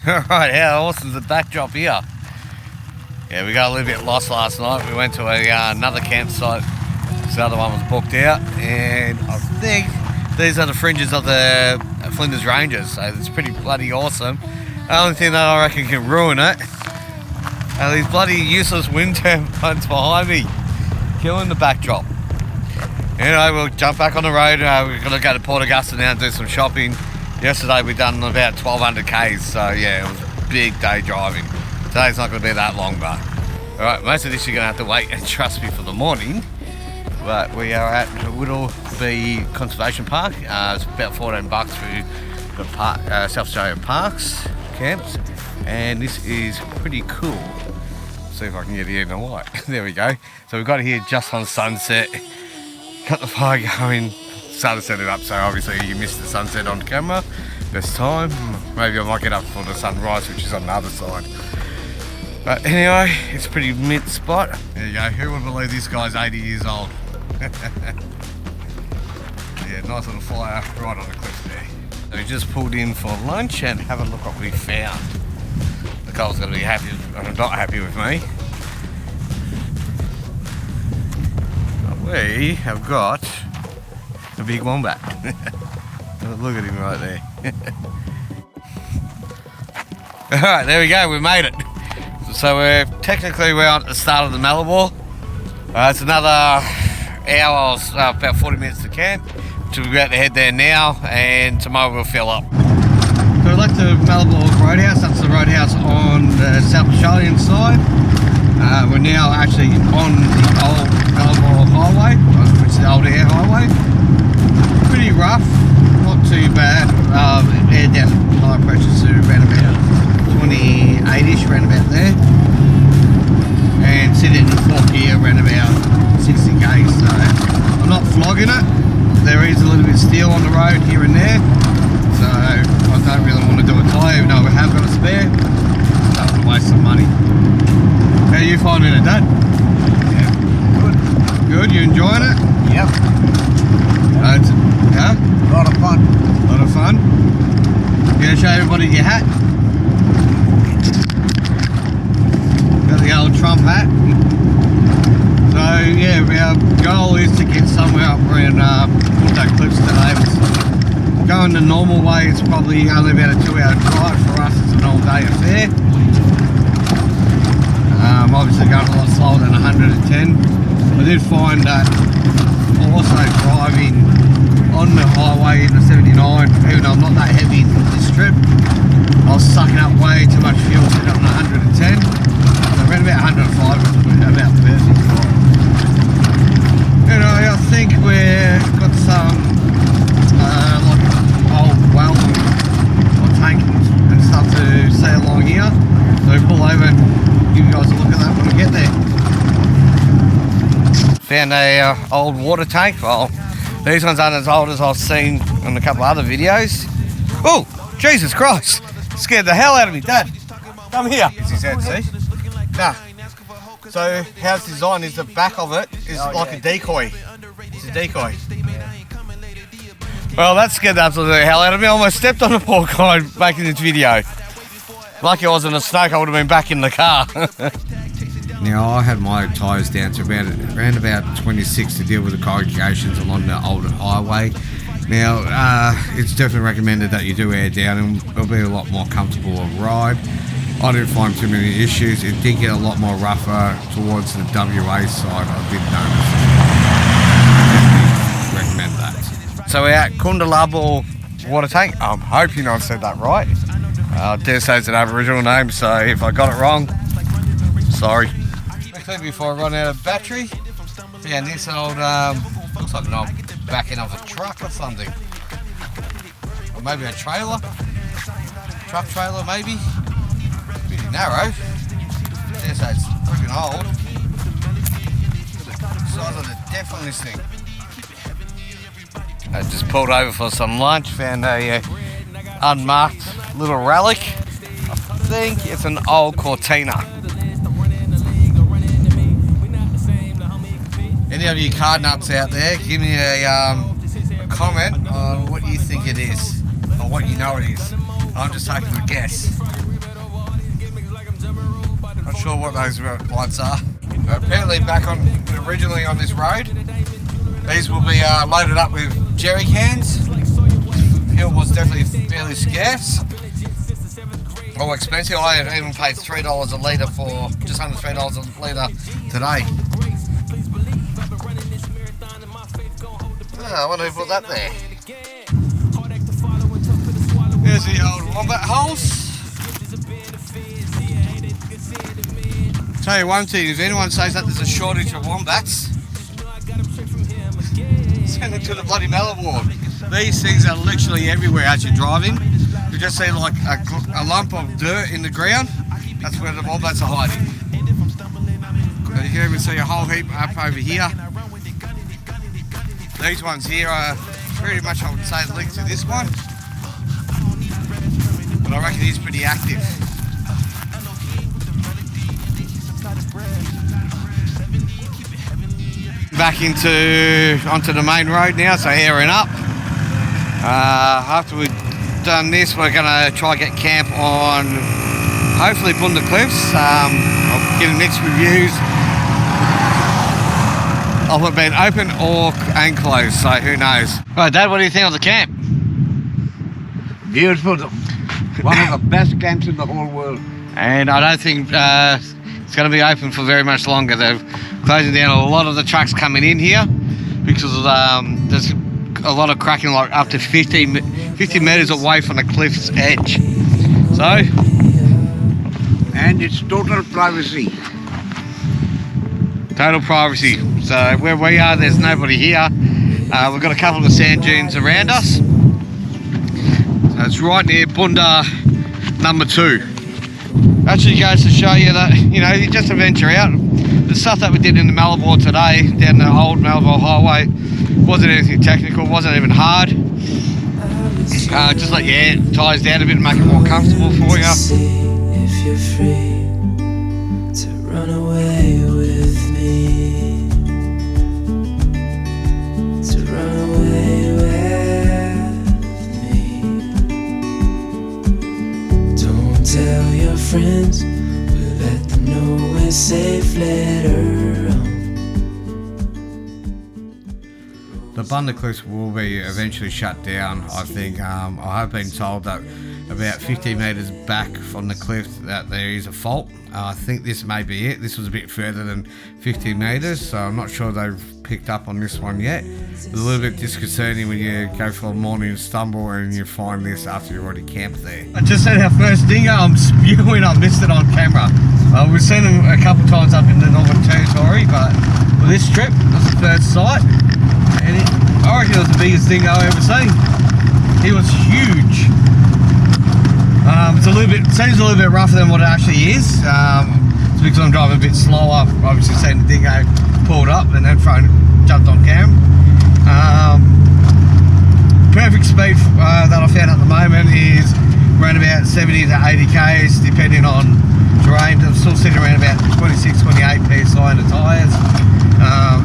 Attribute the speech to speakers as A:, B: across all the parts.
A: Alright, how awesome's the backdrop here? Yeah, we got a little bit lost last night. We went to another campsite. So the other one was booked out, and I think these are the fringes of the Flinders Ranges, so it's pretty bloody awesome. The only thing that I reckon can ruin it are these bloody useless wind turbines behind me, killing the backdrop. Anyway, we'll jump back on the road. We're going to go to Port Augusta now and do some shopping. Yesterday we done about 1,200 k's, so yeah, it was a big day driving. Today's not going to be that long, but alright, most of this you're going to have to wait and trust me for the morning. But we are at Whittleby Conservation Park. It's about $14 through the park, South Australian Parks camps, and this is pretty cool. See if I can get it in the light. There we go. So we've got it here just on sunset. Got the fire going. Started to set it up, so obviously you missed the sunset on camera this time. Maybe I might get up for the sunrise, which is on the other side. But anyway, it's a pretty mint spot. There you go. Who would believe this guy's 80 years old? Yeah, nice little fire right on the cliff there. So we just pulled in for lunch and have a look what we found. Nicole's going to be happy, and not happy with me. But we have got a big wombat. Look at him right there. Alright, there we go, we made it. So we're at the start of the Melbourne. It's another hour, about 40 minutes to camp. So we're about to head there now, and tomorrow we'll fill up. So we're left the Melbourne Roadhouse. That's the roadhouse on the South Australian side. We're now actually on the old Melbourne Highway, which is the old Eyre Highway. Pretty rough, not too bad. Air down high pressure to around about 28-ish, around about there. And sitting in fourth gear around about 60 k's, so I'm not flogging it. There is a little bit of steel on the road here and there, so I don't really want to do a tyre, even though we have got a spare. Don't want to waste some money. How are you finding it, Dad?
B: Yeah, good.
A: Good, you enjoying it?
B: Yep.
A: Yeah?
B: A lot of fun.
A: A lot of fun. You gonna show everybody your hat? Got the old Trump hat. So yeah, our goal is to get somewhere up around Puumbaa Cliffs today. Going the normal way, it's probably only about a 2-hour drive. For us, it's an all-day affair. Obviously going a lot slower than 110. I did find that also driving on the highway in the 79, even though I'm not that heavy in this trip, I was sucking up way too much fuel sitting on 110. So around about 105, about 30. You know, I think we've got some like old well or tank and stuff to see along here. So we pull over and give you guys a look at that when we get there. Found a old water tank. Well, these ones aren't as old as I've seen in a couple of other videos. Oh, Jesus Christ! Scared the hell out of me, Dad. Come here. Is his head, see? Nah. So how it's designed is the back of it is like a decoy. It's a decoy. Well, that scared the absolute hell out of me. I almost stepped on the poor guy making this video. Lucky I wasn't a snake, I would have been back in the car. Now I had my tyres down to around about 26 to deal with the congregations along the old highway. Now it's definitely recommended that you do air down, and it'll be a lot more comfortable ride. I didn't find too many issues. It did get a lot more rougher towards the WA side, I did notice. Recommend that. So we're at Kundalabo water tank. I'm hoping I've said that right. I dare say it's an Aboriginal name, so if I got it wrong, sorry. Quickly before I run out of battery, found this old, looks like an old back end of a truck or something. Or maybe a trailer. Truck trailer maybe. Pretty narrow. Dare say it's freaking old. Look at the size of the depth on this thing. I just pulled over for some lunch, found a unmarked little relic. I think it's an old Cortina. Any of you car nuts out there, give me a comment on what you think it is, or what you know it is. I'm just taking a guess. Not sure what those lights are. Apparently back on originally on this road, these will be loaded up with jerry cans. Fuel was definitely fairly scarce. Or expensive. I even paid $3 a litre for just under $3 a litre today. I wonder who put that there. There's the old wombat holes. Tell you one thing, if anyone says that there's a shortage of wombats, send them to the bloody mallet ward. These things are literally everywhere as you're driving. You just see like a lump of dirt in the ground, that's where the wombats are hiding. You can even see a whole heap up over here. These ones here are pretty much, I would say, linked to this one. But I reckon he's pretty active. Back onto the main road now, so airing up. After we've done this, we're going to try get camp on hopefully Puumbaa Cliffs. I'll get mixed reviews of it being open and closed, so who knows. Right, Dad, what do you think of the camp?
B: Beautiful. One of the best camps in the whole world.
A: And I don't think it's going to be open for very much longer. They're closing down a lot of the trucks coming in here because there's a lot of cracking, like up to 50 metres away from the cliff's edge. So,
B: And it's total privacy.
A: Total privacy. So where we are, there's nobody here. We've got a couple of sand dunes around us. So it's right near Puumbaa number 2. Actually goes to show you that, you know, you just venture out. The stuff that we did in the Melbourne today, down the old Melbourne highway, wasn't anything technical, wasn't even hard. Just let your tyres down a bit and make it more comfortable for you.
C: If you're free to run away with me, to run away with me. Don't tell your friends, we'll let them know we're safe later on.
A: The Puumbaa Cliffs will be eventually shut down, I think. I have been told that about 50 metres back from the cliff that there is a fault. I think this may be it. This was a bit further than 50 metres, so I'm not sure they've picked up on this one yet. It's a little bit disconcerting when you go for a morning stumble and you find this after you've already camped there. I just had our first dingo. I'm spewing. I missed it on camera. We've seen them a couple times up in the Northern Territory, but for this trip, it was the first sight. And I reckon it was the biggest dingo I've ever seen. He was huge. Seems a little bit rougher than what it actually is. It's because I'm driving a bit slower. Obviously seen the dingo pulled up and then jumped on cam. Perfect speed that I found at the moment is around about 70 to 80 k's depending on terrain. I'm still sitting around about 26, 28 psi in the tyres.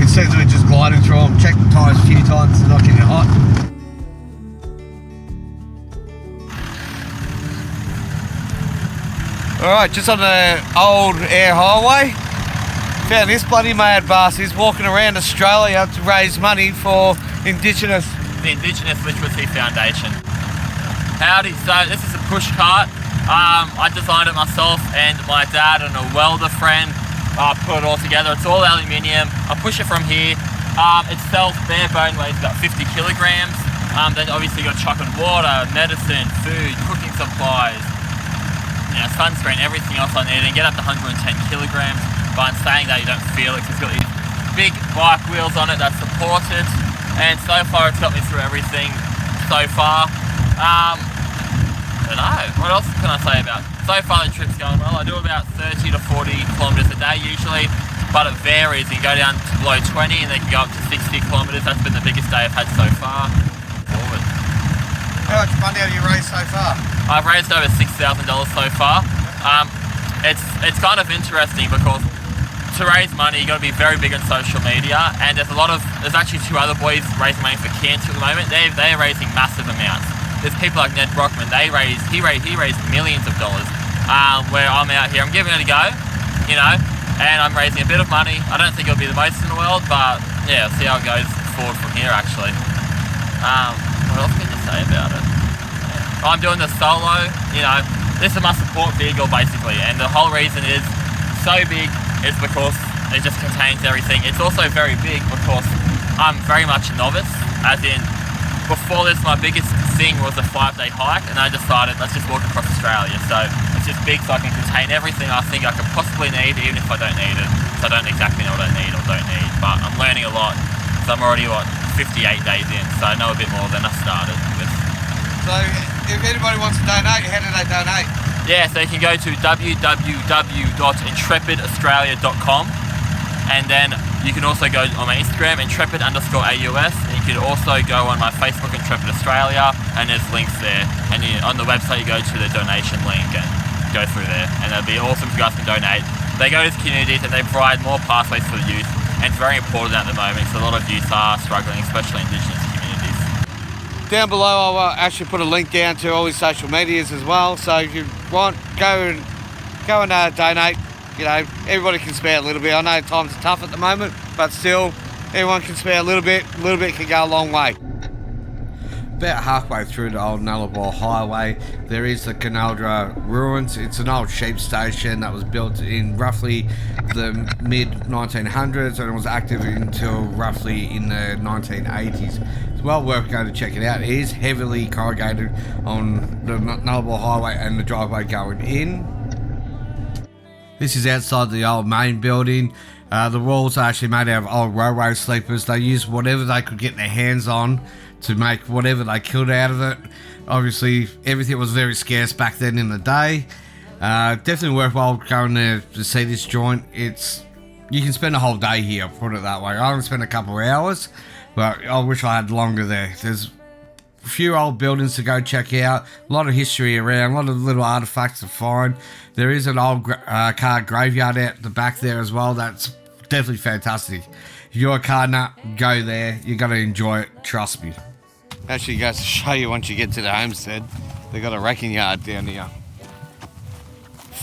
A: It seems to be just gliding through them. Checked the tyres a few times, they're not getting hot. Alright, just on the old Eyre highway, found this bloody mad bastard. He's walking around Australia to raise money for the Indigenous
D: Literacy Foundation. Howdy, so this is a push cart. I designed it myself and my dad and a welder friend put it all together. It's all aluminium. I push it from here. Itself, bare bone weighs about 50 kilograms. Then obviously you got chocolate water, medicine, food, cooking supplies, sunscreen, everything else I need, and get up to 110 kilograms. But in saying that, you don't feel it because it's got these big bike wheels on it that support it. And so far, it's got me through everything so far. I don't know, what else can I say about it? So far the trip's going well. I do about 30 to 40 kilometres a day usually, but it varies. You can go down to below 20 and then you can go up to 60 kilometres. That's been the biggest day I've had so far. Forward.
A: How much money have you raised so far?
D: I've raised over $6,000 so far. It's kind of interesting because to raise money you got to be very big on social media, and there's actually 2 other boys raising money for cancer at the moment. They're raising massive amounts. There's people like Ned Brockman. He raised millions of dollars. Where I'm out here, I'm giving it a go. you know, and I'm raising a bit of money. I don't think it'll be the most in the world, but yeah, see how it goes forward from here actually. What else can you say about it? I'm doing this solo, you know, this is my support vehicle basically, and the whole reason is so big is because it just contains everything. It's also very big because I'm very much a novice, as in before this my biggest thing was a 5-day hike, and I decided let's just walk across Australia. So it's just big so I can contain everything I think I could possibly need, even if I don't need it. So I don't exactly know what I need or don't need, but I'm learning a lot. So I'm already 58 days in, so I know a bit more than I started with.
A: So if anybody wants to donate, how do they donate?
D: Yeah, so you can go to www.intrepidaustralia.com, and then you can also go on my Instagram, intrepid_AUS, and you can also go on my Facebook, Intrepid Australia, and there's links there. And on the website you go to the donation link and go through there, and it'll be awesome if you guys can donate. They go to the communities and they provide more pathways for the youth, and it's very important at the moment because a lot of youth are struggling, especially Indigenous communities.
A: Down below I'll actually put a link down to all his social medias as well, so if you want, go and donate. You know, everybody can spare a little bit. I know times are tough at the moment, but still, everyone can spare a little bit. A little bit can go a long way. About halfway through the old Nullarbor Highway, there is the Canaldra ruins. It's an old sheep station that was built in roughly the mid-1900s, and it was active until roughly in the 1980s. It's well worth going to check it out. It is heavily corrugated on the Nullarbor Highway and the driveway going in. This is outside the old main building. The walls are actually made out of old railway sleepers. They used whatever they could get their hands on to make whatever they killed out of it. Obviously, everything was very scarce back then in the day. Definitely worthwhile going there to see this joint. You can spend a whole day here, put it that way. I only spent a couple of hours, but I wish I had longer there. There's a few old buildings to go check out, a lot of history around, a lot of little artifacts to find. There is an old car graveyard out the back there as well. That's definitely fantastic. If you're a car nut, go there. You're going to enjoy it, trust me. Actually goes to show you once you get to the homestead, they've got a wrecking yard down here.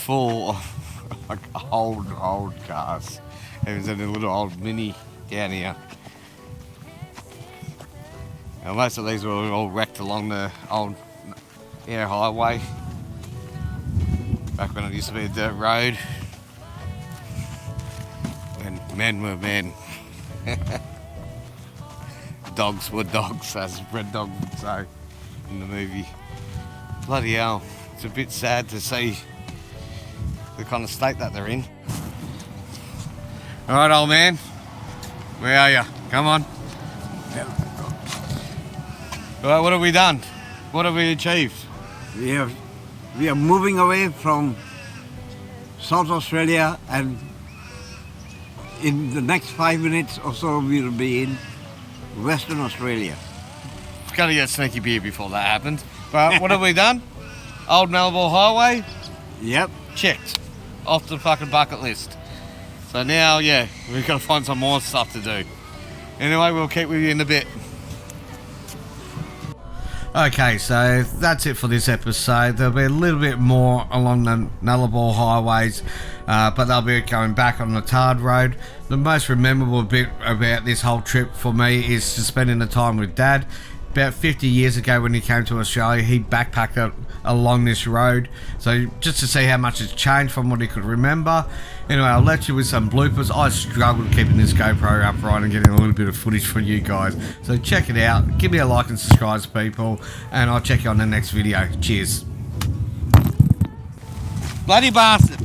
A: Full of like old cars. There's a little old Mini down here. Now, most of these were all wrecked along the old Eyre highway. Back when it used to be a dirt road. When men were men. Dogs were dogs, as Red Dog would say in the movie. Bloody hell, it's a bit sad to see the kind of state that they're in. Alright, old man, where are you? Come on. Alright, what have we done? What have we achieved?
B: We are moving away from South Australia, and in the next 5 minutes or so we'll be in Western Australia.
A: Got to get a sneaky beer before that happens. But what have we done? Old Nullarbor Highway?
B: Yep.
A: Checked. Off the fucking bucket list. So now, yeah, we've got to find some more stuff to do. Anyway, we'll keep with you in a bit. Okay, so that's it for this episode. There'll be a little bit more along the Nullarbor highways, but they'll be going back on the tarred road. The most memorable bit about this whole trip for me is just spending the time with Dad. About 50 years ago when he came to Australia, he backpacked along this road. So just to see how much it's changed from what he could remember. Anyway, I'll let you with some bloopers. I struggled keeping this GoPro upright and getting a little bit of footage for you guys. So check it out. Give me a like and subscribe, people. And I'll check you on the next video. Cheers. Bloody bastard.